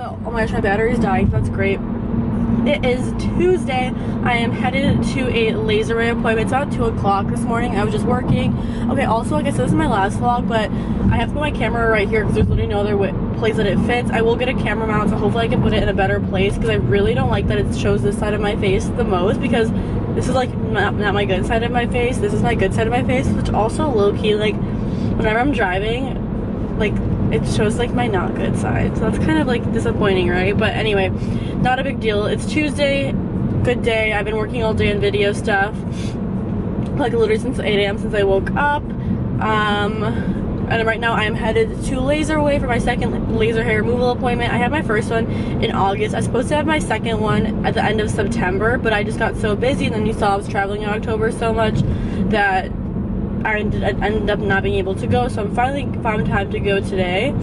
So, oh my gosh, my battery's dying, so that's great. It is Tuesday. I am headed to a laser ray appointment. It's about 2 o'clock this morning. I was just working. Okay, also, like I said, this is my last vlog, but I have to put my camera right here because there's literally no other place that it fits. I will get a camera mount, so hopefully I can put it in a better place because I really don't like that it shows this side of my face the most, because this is like not my good side of my face. This is my good side of my face, which also low-key, like, whenever I'm driving, like, it shows like my not good side, so that's kind of like disappointing, right? But anyway, not a big deal. It's Tuesday, good day. I've been working all day on video stuff, like literally since 8 a.m. since I woke up. And right now I am headed to Laser Way for my second laser hair removal appointment. I had my first one in August. I was supposed to have my second one at the end of September, but I just got so busy, and then you saw I was traveling in October so much that I ended up not being able to go, so I'm finally found time to go today.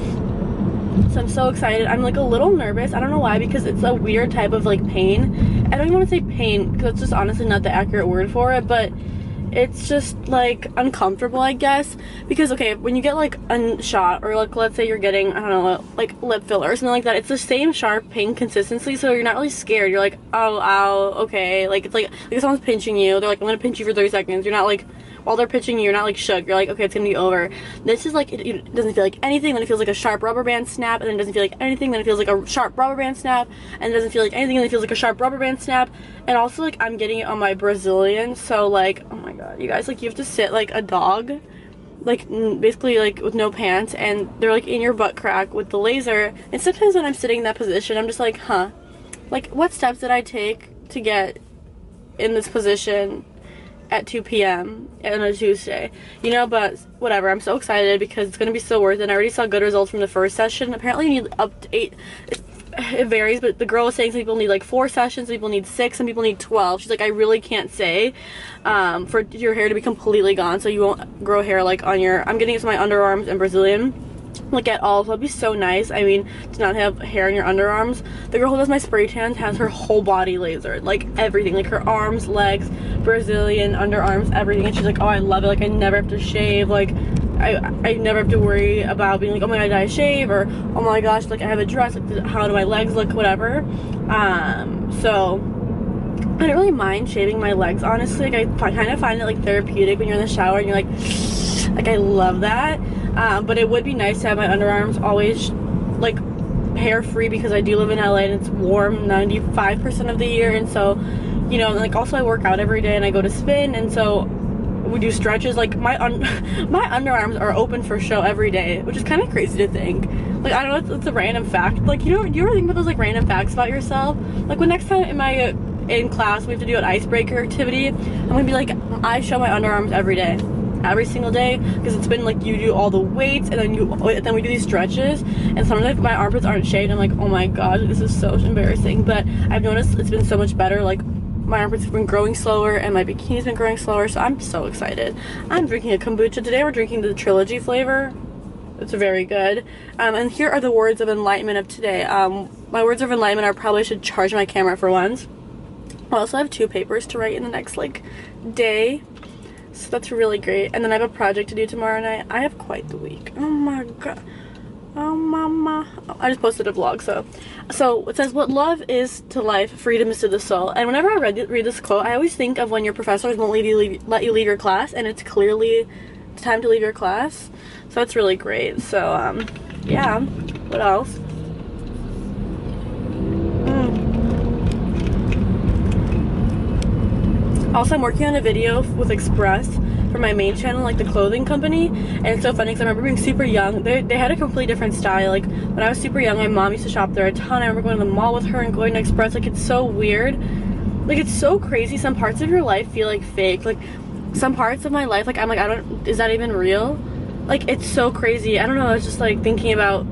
So I'm so excited. I'm like a little nervous. I don't know why, because it's a weird type of like pain. I don't even want to say pain because it's just honestly not the accurate word for it, but it's just like uncomfortable, I guess, because okay, when you get like a shot, or like let's say you're getting, I don't know, like lip filler or something like that, it's the same sharp pain consistency, so you're not really scared. You're like, oh, ow, okay, like it's like someone's pinching you, they're like, I'm gonna pinch you for 30 seconds. You're not like, while they're pinching you, you're not like shook. You're like, okay, it's gonna be over. This is like, it doesn't feel like anything, then it feels like a sharp rubber band snap, and then it doesn't feel like anything, then it feels like a sharp rubber band snap, and it doesn't feel like anything, and then it feels like a sharp rubber band snap. And also, like, I'm getting it on my Brazilian, so like, oh my god, you guys, like, you have to sit like a dog, like basically like with no pants, and they're like in your butt crack with the laser. And sometimes when I'm sitting in that position, I'm just like, huh, like, what steps did I take to get in this position at 2 p.m. on a Tuesday, you know? But whatever, I'm so excited because it's gonna be so worth it. And I already saw good results from the first session. Apparently you need up to 8, it varies, but the girl was saying some people need like 4 sessions, some people need 6, some people need 12. She's like, I really can't say for your hair to be completely gone, so you won't grow hair like on your, I'm getting it to my underarms and Brazilian, like at all, so it'd be so nice. I mean, to not have hair in your underarms. The girl who does my spray tans has her whole body lasered, like everything, like her arms, legs, Brazilian, underarms, everything, and she's like, oh, I love it, like I never have to shave, like I never have to worry about being like, oh my god, did I shave, or oh my gosh, like I have a dress, like how do my legs look, whatever. So I don't really mind shaving my legs, honestly. Like I kind of find it like therapeutic when you're in the shower and you're like I love that. But it would be nice to have my underarms always like hair free, because I do live in LA and it's warm 95% of the year, and so, you know, like also I work out every day and I go to spin, and so we do stretches. Like my underarms are open for show every day, which is kind of crazy to think. Like, I don't know, it's a random fact. Like, you know, do you ever think about those like random facts about yourself? Like when next time in class we have to do an icebreaker activity, I'm gonna be like, I show my underarms every day, every single day, because it's been like you do all the weights and then we do these stretches, and sometimes my armpits aren't shaved. I'm like, oh my god, this is so embarrassing. But I've noticed it's been so much better. Like my armpits have been growing slower and my bikini's been growing slower, so I'm so excited. I'm drinking a kombucha today. We're drinking the trilogy flavor. It's very good. And here are the words of enlightenment of today. My words of enlightenment are, probably should charge my camera for once. I also have 2 papers to write in the next like day, so that's really great. And then I have a project to do tomorrow night. I have quite the week. Oh my god. Oh mama. I just posted a vlog, so it says, what love is to life, freedom is to the soul. And whenever I read this quote, I always think of when your professors won't let you leave your class, and it's clearly time to leave your class. So it's really great. So yeah, what else? Also, I'm working on a video with Express for my main channel, like the clothing company, and it's so funny because I remember being super young. They had a completely different style. Like when I was super young, my mom used to shop there a ton. I remember going to the mall with her and going to Express. Like, it's so weird, like it's so crazy. Some parts of your life feel like fake. Like some parts of my life, like I'm like, is that even real? Like, it's so crazy. I don't know, I was just like thinking about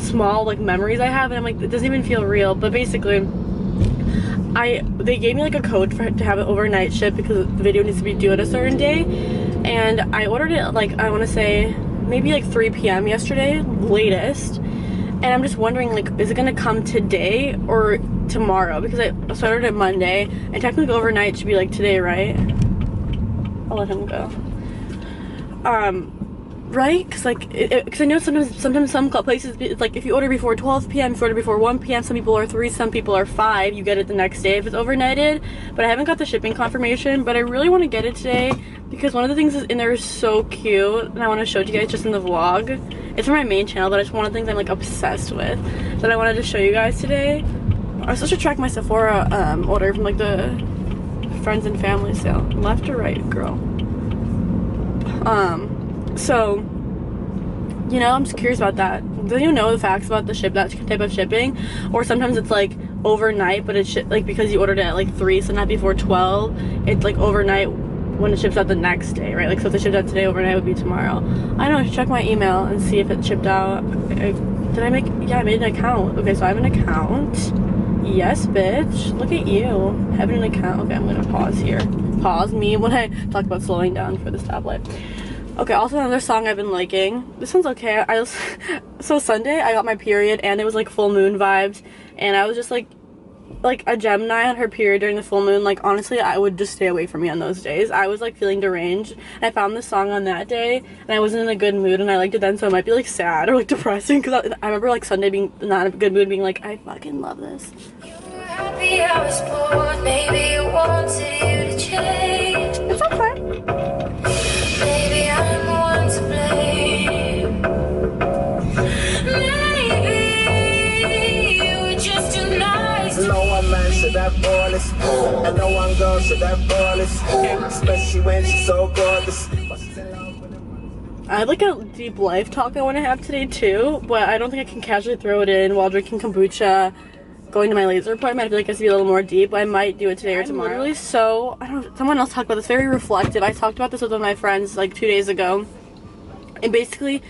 small like memories I have, and I'm like, it doesn't even feel real. But basically, they gave me like a code to have it overnight ship, because the video needs to be due at a certain day, and I ordered it like, I want to say maybe like 3 p.m. yesterday latest, and I'm just wondering, like, is it gonna come today or tomorrow? Because I ordered it Monday, and technically overnight should be like today, right? I'll let him go. right? Because like, because I know sometimes some places, it's like if you order before 12 p.m., if you order before 1 p.m., some people are 3, some people are 5, you get it the next day if it's overnighted. But I haven't got the shipping confirmation, but I really want to get it today because one of the things in there is so cute, and I want to show it to you guys just in the vlog. It's from my main channel, but it's one of the things I'm like obsessed with that I wanted to show you guys today. I was supposed to track my Sephora order from like the friends and family sale. Left or right, girl? So, you know, I'm just curious about that. Does anyone know the facts about that type of shipping? Or sometimes it's like overnight, but it's like because you ordered it at like 3, so not before 12, it's like overnight when it ships out the next day, right? Like, so if it shipped out today, overnight would be tomorrow. I don't know, I should check my email and see if it shipped out. I made an account. Okay, so I have an account. Yes, bitch. Look at you. Having an account. Okay, I'm gonna pause here. Pause me when I talk about slowing down for the stoplight. Okay, also another song I've been liking. This one's okay. So Sunday I got my period and it was like full moon vibes, and I was just like a Gemini on her period during the full moon. Like, honestly, I would just stay away from me on those days. I was like feeling deranged, and I found this song on that day and I wasn't in a good mood and I liked it then, so it might be like sad or like depressing because I remember like Sunday being not in a good mood, being like, I fucking love this. Happy I was born, maybe I wanted you to change. It's okay. Maybe I'm the one to blame. Maybe you were just too nice. No one man should have flawless, and no one girl should have flawless, especially when she's so gorgeous. I have like a deep life talk I want to have today too, but I don't think I can casually throw it in while drinking kombucha, going to my laser appointment. I feel like it has to be a little more deep. I might do it today or tomorrow. Literally, so I don't know, someone else talked about this, very reflective. I talked about this with one of my friends like 2 days ago, and basically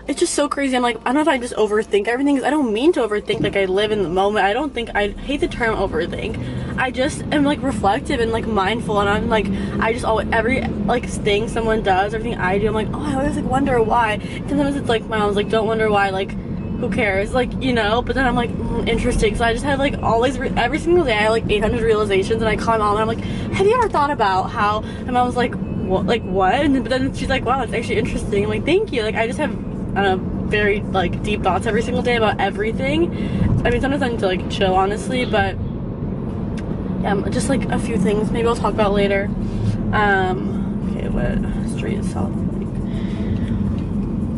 it's just so crazy. I'm like, I don't know if I just overthink everything, because I don't mean to overthink. Like, I live in the moment. I hate the term overthink. I just am like reflective and like mindful, and I'm like, I just always, every like thing someone does, everything I do, I'm like, oh, I always like wonder why. Sometimes it's like my mom's like, don't wonder why, like, who cares, like, you know. But then I'm like, interesting. So I just have like always every single day I have like 800 realizations, and I call my mom and I'm like, have you ever thought about how? And mom's like, what? Like, what? And but then she's like, wow, that's actually interesting. I'm like, thank you. Like, I just have very like deep thoughts every single day about everything. I mean, sometimes I need to like chill, honestly, but yeah, just like a few things maybe I'll talk about later. Okay, what street is South Lake?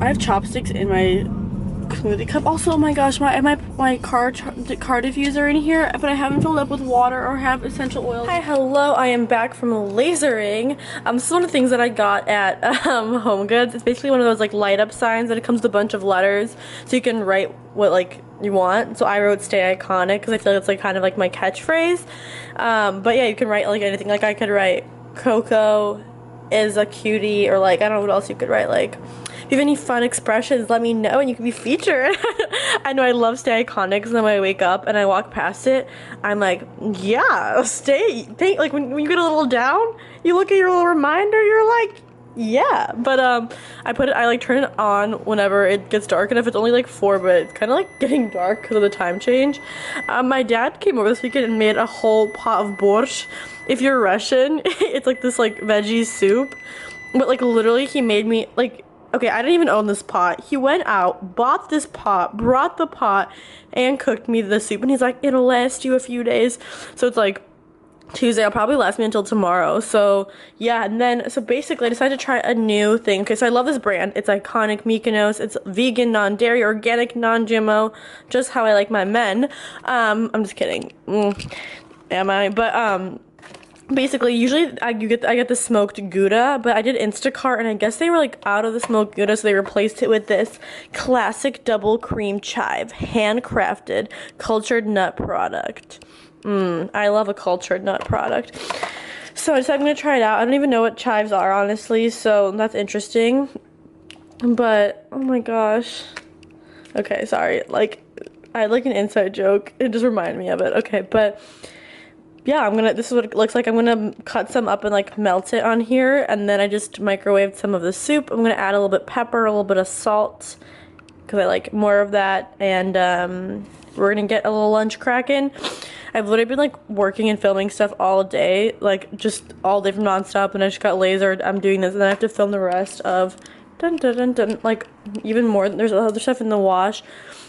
I have chopsticks in my smoothie cup. Also, oh my gosh, my car diffuser in here, but I haven't filled up with water or have essential oils. Hi, hello, I am back from lasering. This is one of the things that I got at Home Goods. It's basically one of those like light up signs that it comes with a bunch of letters, so you can write what like you want. So I wrote "Stay Iconic" because I feel like it's like kind of like my catchphrase. But yeah, you can write like anything. Like, I could write Coco is a cutie, or like, I don't know what else you could write. Like, if you have any fun expressions, let me know and you can be featured. I know I love Stay Iconic, because then when I wake up and I walk past it, I'm like, yeah, like when you get a little down, you look at your little reminder, you're like, yeah. But I like turn it on whenever it gets dark, and if it's only like 4, but it's kind of like getting dark because of the time change. My dad came over this weekend and made a whole pot of borscht. If you're Russian, it's like this like veggie soup, but like literally he made me like, okay, I didn't even own this pot. He went out, bought this pot, brought the pot, and cooked me the soup. And he's like, it'll last you a few days. So it's like Tuesday. It'll probably last me until tomorrow. So yeah, and then, so basically I decided to try a new thing. Okay, so I love this brand. It's Iconic Mykonos. It's vegan, non-dairy, organic, non-GMO. Just how I like my men. I'm just kidding. Am I? But, basically, usually I get the smoked Gouda, but I did Instacart, and I guess they were like out of the smoked Gouda, so they replaced it with this classic double cream chive, handcrafted cultured nut product. I love a cultured nut product. So I decided I'm gonna try it out. I don't even know what chives are, honestly, so that's interesting. But oh my gosh. Okay, sorry. Like, I had like an inside joke. It just reminded me of it. Okay, but yeah, this is what it looks like. I'm gonna cut some up and like melt it on here, and then I just microwaved some of the soup. I'm gonna add a little bit of pepper, a little bit of salt, because I like more of that, and we're gonna get a little lunch cracking. I've literally been like working and filming stuff all day, like just all day from nonstop, and I just got lasered. I'm doing this, and then I have to film the rest of Dun, dun, dun, dun. Like, even more. There's other stuff in the wash.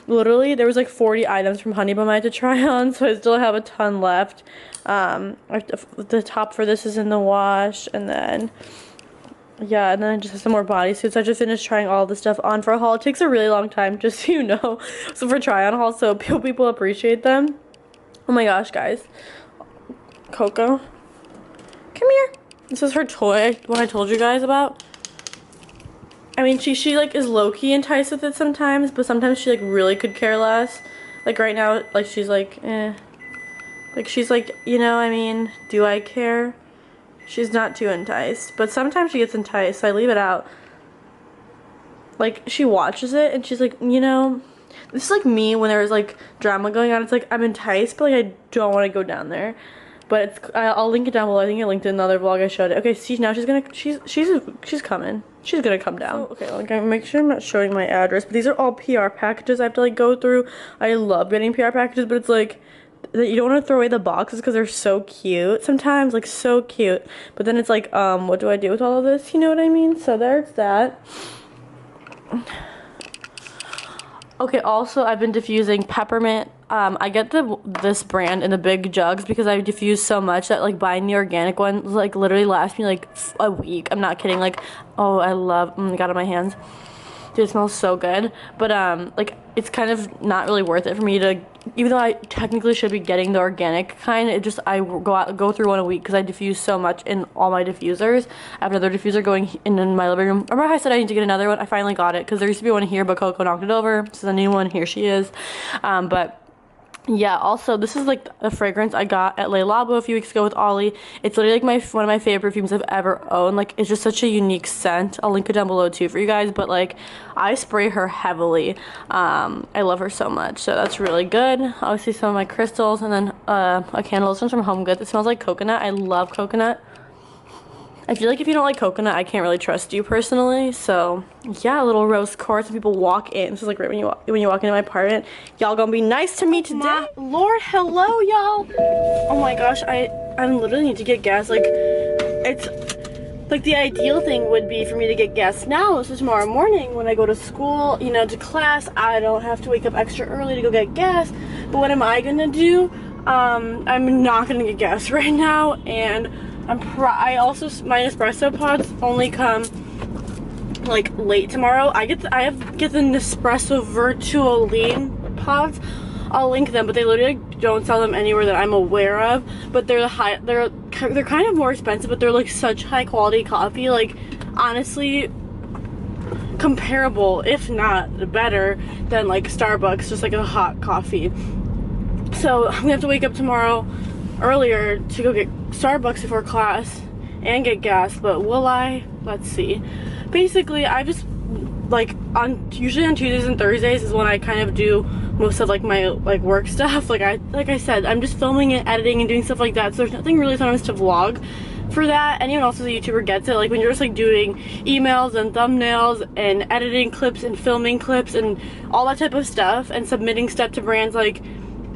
Literally, there was like 40 items from Honey Bum I had to try on, so I still have a ton left. The top for this is in the wash, and then yeah, and then I just have some more bodysuits. I just finished trying all this stuff on for a haul. It takes a really long time, just so you know. So for try on hauls, so people appreciate them. Oh my gosh, guys. Coco, come here. This is her toy, what I told you guys about. I mean, she like is low-key enticed with it sometimes, but sometimes she like really could care less. Like right now, like she's like, eh. Like she's like, you know, I mean, do I care? She's not too enticed, but sometimes she gets enticed, so I leave it out. Like, she watches it, and she's like, you know, this is like me when there's like drama going on. It's like, I'm enticed, but like I don't want to go down there. But it's, I'll link it down below. I think I linked it in another vlog I showed it. Okay, see, now she's coming. She's gonna come down. So, okay, like, I make sure I'm not showing my address, but these are all PR packages I have to like go through. I love getting PR packages, but it's like, you don't want to throw away the boxes because they're so cute sometimes, like so cute. But then it's like, what do I do with all of this? You know what I mean? So there's that. Okay, also I've been diffusing peppermint. I get this brand in the big jugs because I diffuse so much that like buying the organic one like literally lasts me like a week. I'm not kidding. Like, oh, I love, got on my hands. Dude, it smells so good. But like it's kind of not really worth it for me to, even though I technically should be getting the organic kind, it just, I go through one a week because I diffuse so much in all my diffusers. I have another diffuser going in my living room. Remember how I said I need to get another one? I finally got it because there used to be one here, but Coco knocked it over. So the new one, here she is. But yeah, also this is like a fragrance I got at Le Labo a few weeks ago with Ollie. It's literally like one of my favorite perfumes I've ever owned. Like, it's just such a unique scent. I'll link it down below too for you guys, but like I spray her heavily. I love her so much, so that's really good. Obviously some of my crystals, and then a candle. This one's from Home Goods. It smells like coconut. I love coconut. I feel like if you don't like coconut, I can't really trust you personally. So yeah, a little rose quartz. When people walk in, this is like right when you walk into my apartment. Y'all gonna be nice to me today. My Lord, hello, y'all. Oh my gosh, I literally need to get gas. Like, it's like the ideal thing would be for me to get gas now, so tomorrow morning when I go to school, you know, to class, I don't have to wake up extra early to go get gas. But what am I gonna do? I'm not gonna get gas right now, and I also, my espresso pods only come like late tomorrow. I get the Nespresso Virtuoline pods. I'll link them, but they literally don't sell them anywhere that I'm aware of. But they're kind of more expensive, but they're like such high quality coffee. Like, honestly, comparable, if not better, than like Starbucks, just like a hot coffee. So I'm gonna have to wake up tomorrow earlier to go get Starbucks before class and get gas, but will I? Let's see. Basically, I just like usually on Tuesdays and Thursdays is when I kind of do most of like my like work stuff. Like I said, I'm just filming and editing and doing stuff like that, so there's nothing really sometimes to vlog for that. Anyone else as a YouTuber gets it. Like when you're just like doing emails and thumbnails and editing clips and filming clips and all that type of stuff and submitting stuff to brands, like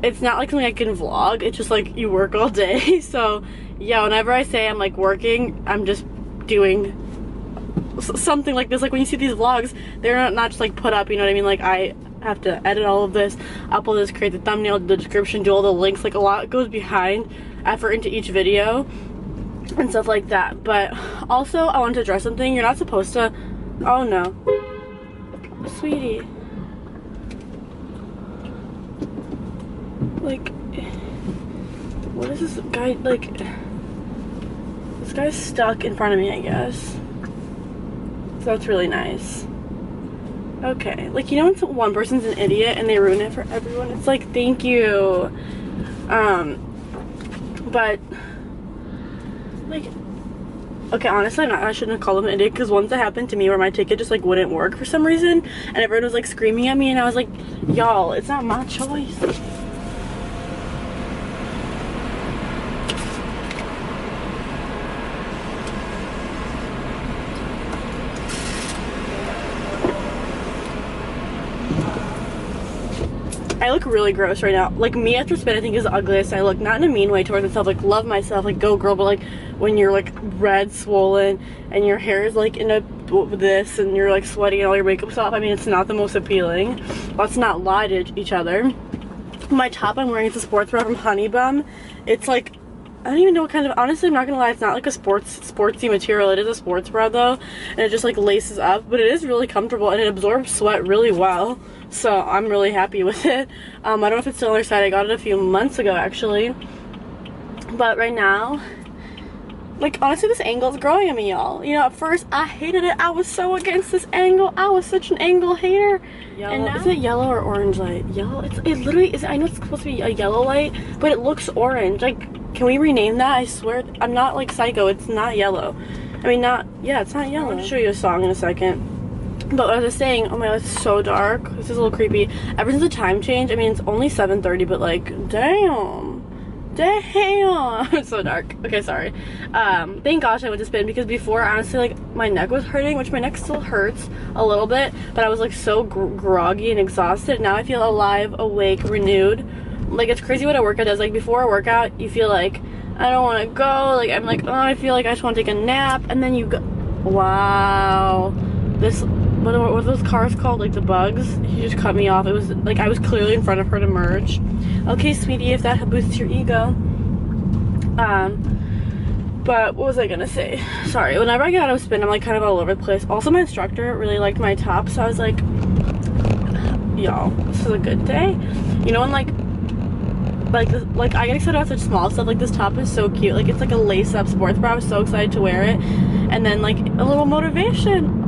it's not like something I can vlog. It's just like you work all day. So yeah, whenever I say I'm like working, I'm just doing something like this. Like when you see these vlogs, they're not just like put up, you know what I mean? Like I have to edit all of this, upload this, create the thumbnail, the description, do all the links. Like a lot goes behind effort into each video and stuff like that. But also I wanted to address something. You're not supposed to, oh no, sweetie, like, what is this guy, like, this guy's stuck in front of me, I guess. So that's really nice. Okay, like, you know when one person's an idiot and they ruin it for everyone? It's like, thank you. But, like, okay, honestly, I shouldn't have called him an idiot, because once it happened to me where my ticket just, like, wouldn't work for some reason, and everyone was, like, screaming at me, and I was like, y'all, it's not my choice. I look really gross right now. Like, me after spin, I think is the ugliest I look. Not in a mean way towards myself, like, love myself, like, go girl, but like, when you're like red, swollen, and your hair is like in a this, and you're like sweaty and all your makeup's off, I mean, it's not the most appealing. Let's not lie to each other. My top I'm wearing is a sports bra from Honey Bum. It's like, I don't even know what kind of, honestly, I'm not gonna lie, it's not like a sportsy material. It is a sports bra though, and it just like laces up, but it is really comfortable and it absorbs sweat really well. So I'm really happy with it. I don't know if it's still on their site. I got it a few months ago actually. But right now, like, honestly, this angle is growing on me, y'all. You know, at first I hated it. I was so against this angle. I was such an angle hater. Yellow. And now, is it yellow or orange light? Yellow? It literally is. I know it's supposed to be a yellow light, but it looks orange. Like, can we rename that? I swear, I'm not like psycho. It's not yellow. I mean, yeah, it's not yellow. I'm gonna show you a song in a second. But as I was saying, oh my god, it's so dark. This is a little creepy. Ever since the time change, I mean, it's only 7:30, but like, damn, it's so dark. Okay, sorry. Thank gosh I went to spin, because before, honestly, like, my neck was hurting, which my neck still hurts a little bit, but I was like so groggy and exhausted. Now I feel alive, awake, renewed. Like, it's crazy what a workout does. Like, before a workout, you feel like, I don't want to go. Like, I'm like, oh, I feel like I just want to take a nap, and then you go, wow, this, what are those cars called? Like the bugs? She just cut me off. It was like I was clearly in front of her to merge. Okay, sweetie, if that boosts your ego. But what was I gonna say? Sorry, whenever I get out of spin, I'm like kind of all over the place. Also, my instructor really liked my top, so I was like, y'all, this is a good day. You know, and this, like I get excited about such small stuff. Like, this top is so cute. Like, it's like a lace-up sports bra. I was so excited to wear it. And then like a little motivation,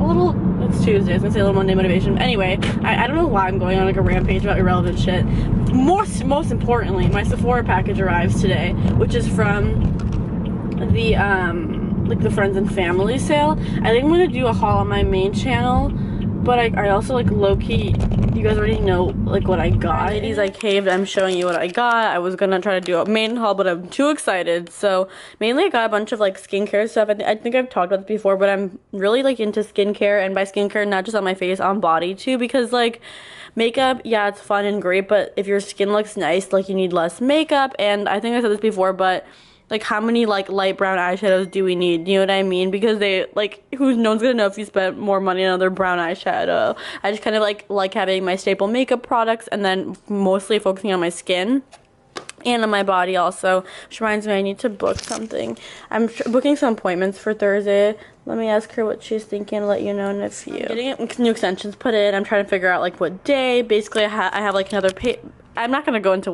it's Tuesday, I was gonna say a little Monday motivation. Anyway, I don't know why I'm going on like a rampage about irrelevant shit. Most importantly, my Sephora package arrives today, which is from the like the friends and family sale. I think I'm gonna do a haul on my main channel, but I also like low-key, you guys already know like what I got. Ladies, I caved. I'm showing you what I got. I was gonna try to do a main haul, but I'm too excited. So mainly I got a bunch of like skincare stuff. I think I've talked about this before, but I'm really like into skincare, and by skincare, not just on my face, on body too, because like makeup, yeah, it's fun and great, but if your skin looks nice, like, you need less makeup. And I think I said this before, but like, how many like light brown eyeshadows do we need? You know what I mean? Because they like, no one's gonna know if you spent more money on another brown eyeshadow. I just kind of like having my staple makeup products, and then mostly focusing on my skin and on my body also. Which reminds me, I need to book something. I'm booking some appointments for Thursday. Let me ask her what she's thinking, let you know in a few. I'm getting new extensions put in. I'm trying to figure out like what day. Basically, I have like another I'm not gonna go into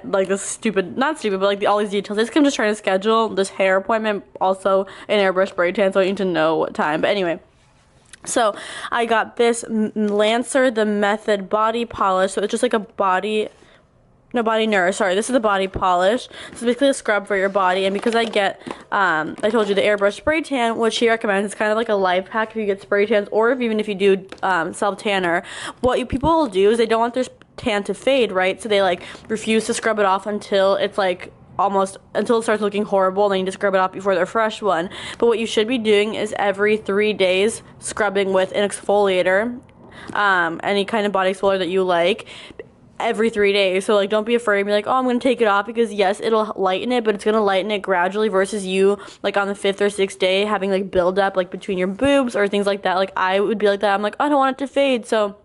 like this stupid, not stupid, but like all these details. I'm just trying to schedule this hair appointment, also an airbrush spray tan, so I need to know what time. But anyway, so I got this Lancer the Method body polish. So it's just like a body nourish. Sorry, this is the body polish. It's basically a scrub for your body, and because I get, I told you the airbrush spray tan, which she recommends, it's kind of like a life hack if you get spray tans, or even if you do self tanner. What people will do is they don't want their tan to fade, right? So they like refuse to scrub it off until it's like until it starts looking horrible. Then you just scrub it off before their fresh one. But what you should be doing is every 3 days scrubbing with an exfoliator, any kind of body exfoliator that you like, every 3 days. So like, don't be afraid to be like, oh, I'm gonna take it off, because yes, it'll lighten it, but it's gonna lighten it gradually, versus you like on the 5th or 6th day having like build up like between your boobs or things like that. Like, I would be like that. I'm like, I don't want it to fade, so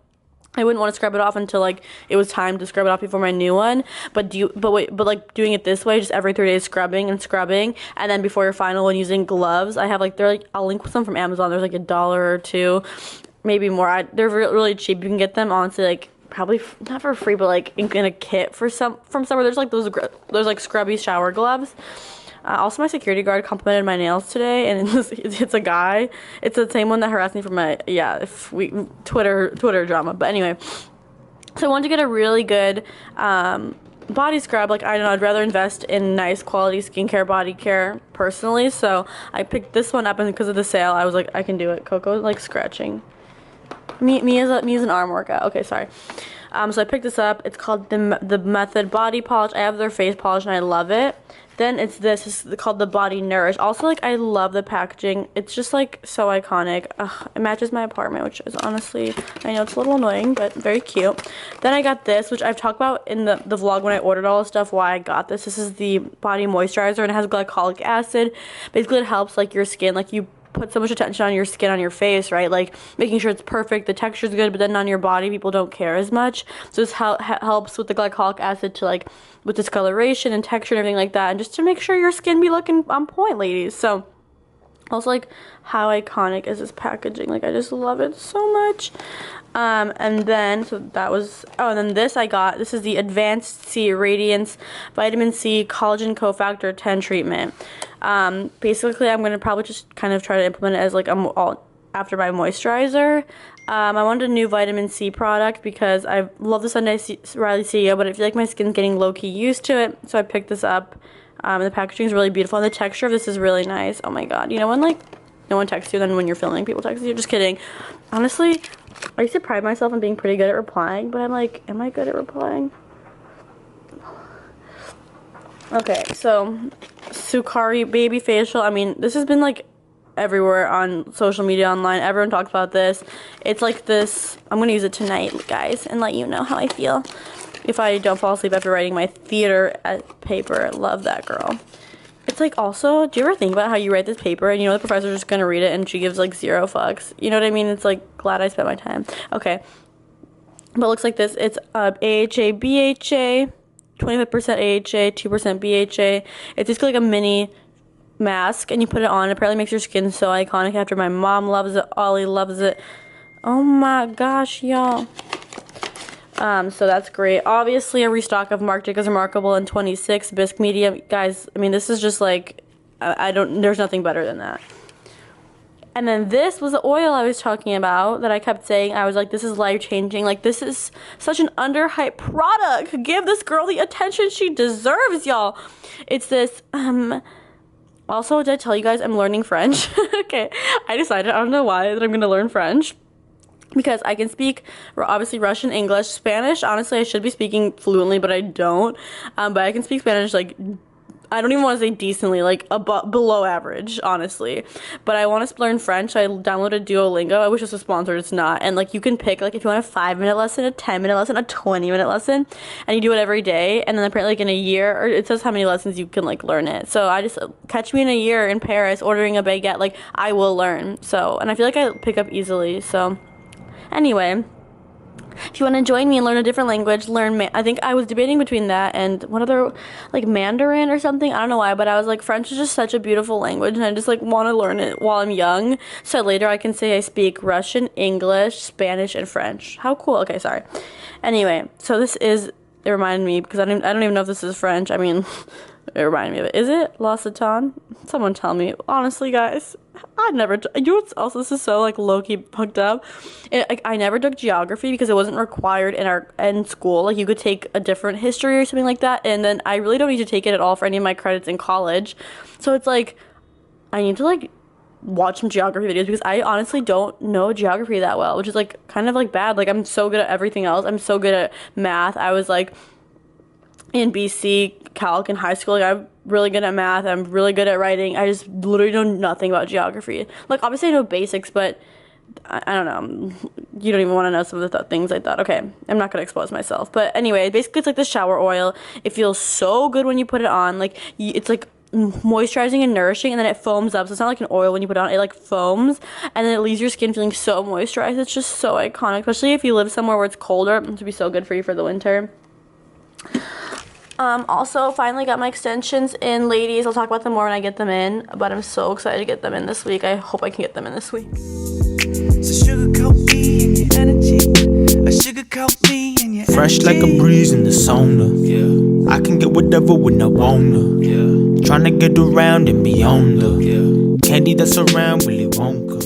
I wouldn't want to scrub it off until like it was time to scrub it off before my new one. But like doing it this way, just every 3 days scrubbing, and then before your final one using gloves. I have like, I'll link some from Amazon. There's like $1 or $2, maybe more. They're really cheap. You can get them honestly like probably not for free, but like in a kit from somewhere. There's like those like scrubby shower gloves. Also, my security guard complimented my nails today, and it's a guy. It's the same one that harassed me for my Twitter drama. But anyway, so I wanted to get a really good body scrub. Like, I don't know, I'd rather invest in nice quality skincare, body care personally. So I picked this one up, and because of the sale, I was like, I can do it. Coco's like scratching. Me is an arm workout. Okay, sorry. So I picked this up. It's called the Method Body Polish. I have their face polish and I love it. Then it's this. It's called the Body Nourish. Also, like, I love the packaging. It's just, like, so iconic. Ugh, it matches my apartment, which is honestly, I know it's a little annoying, but very cute. Then I got this, which I've talked about in the vlog when I ordered all this stuff, why I got this. This is the body moisturizer, and it has glycolic acid. Basically, it helps, like, your skin. Like, you put so much attention on your skin, on your face, right? Like, making sure it's perfect, the texture's good, but then on your body, people don't care as much. So this helps with the glycolic acid to, like, with discoloration and texture and everything like that, and just to make sure your skin be looking on point, ladies. So also, like, how iconic is this packaging? Like, I just love it so much. And then, so that was, oh, and then this I got, this is the Advanced C Radiance Vitamin C Collagen Cofactor 10 treatment. Basically, I'm going to probably just kind of try to implement it as, like, after my moisturizer. I wanted a new vitamin C product because I love the Sunday Riley CEO, but I feel like my skin's getting low-key used to it, so I picked this up. The packaging is really beautiful, and the texture of this is really nice. Oh my god, you know when, like, no one texts you, then when you're filming, people text you? Just kidding. Honestly, I used to pride myself on being pretty good at replying, but I'm like, am I good at replying? Okay, so Sukari Baby Facial. I mean, this has been, like, everywhere on social media, online. Everyone talks about this. It's like this. I'm gonna use it tonight, guys, and let you know how I feel if I don't fall asleep after writing my theater paper. Love that girl. It's like, also, do you ever think about how you write this paper and you know the professor's just gonna read it and she gives, like, 0 fucks? You know what I mean? It's like, glad I spent my time. Okay, but it looks like this. It's AHA, BHA, 25% AHA, 2% BHA. It's basically like a mini mask, and you put it on. It apparently makes your skin so iconic. After my mom loves it, Ollie loves it. Oh my gosh, y'all. So that's great. Obviously, a restock of Marc Jacobs Remarkable in 26 bisque medium. Guys, I mean, this is just like, there's nothing better than that. And then this was the oil I was talking about that I kept saying. I was like, this is life-changing. Like, this is such an underhyped product. Give this girl the attention she deserves, y'all. It's this, also, did I tell you guys I'm learning French? Okay, I decided, I don't know why, that I'm going to learn French. Because I can speak, obviously, Russian, English, Spanish. Honestly, I should be speaking fluently, but I don't. But I can speak Spanish, like, I don't even want to say decently, like, below average, honestly. But I want to learn French. I downloaded Duolingo. I wish this was sponsored. It's not. And, like, you can pick, like, if you want a 5-minute lesson, a 10-minute lesson, a 20-minute lesson. And you do it every day. And then apparently, like, in a year, or it says how many lessons you can, like, learn it. So I just, catch me in a year in Paris ordering a baguette. Like, I will learn. So, and I feel like I pick up easily. So, anyway, if you want to join me and learn a different language, I think I was debating between that and what other, like, Mandarin or something. I don't know why, but I was like, French is just such a beautiful language, and I just, like, want to learn it while I'm young, so later I can say I speak Russian, English, Spanish, and French. How cool. Okay, sorry. Anyway, so this is, it reminded me, because I don't even know if this is French. I mean, it reminded me of it. Is it La Satan? Someone tell me. Honestly, guys, I never, you know what's also, this is so, like, low-key hooked up. I never took geography because it wasn't required in school. Like, you could take a different history or something like that, and then I really don't need to take it at all for any of my credits in college. So it's like, I need to, like, watch some geography videos because I honestly don't know geography that well, which is, like, kind of, like, bad. Like, I'm so good at everything else. I'm so good at math. I was, like, in BC Calc in high school, like, I'm really good at math. I'm really good at writing. I just literally know nothing about geography. Like, obviously I know basics, but I don't know. You don't even want to know some of the things I thought. Okay, I'm not gonna expose myself. But anyway, basically it's like the shower oil. It feels so good when you put it on. Like, it's like moisturizing and nourishing, and then it foams up. So it's not like an oil when you put it on. It, like, foams, and then it leaves your skin feeling so moisturized. It's just so iconic, especially if you live somewhere where it's colder. It would be so good for you for the winter. Also, finally got my extensions in, ladies. I'll talk about them more when I get them in, but I'm so excited to get them in this week. I hope I can get them in this week. So sugarcoat me in your energy. A sugarcoat me in your Fresh like a breeze in the sauna. Yeah. I can get whatever when I wanna. Yeah. Tryna get around and beyond the candy that's around Willy Wonka.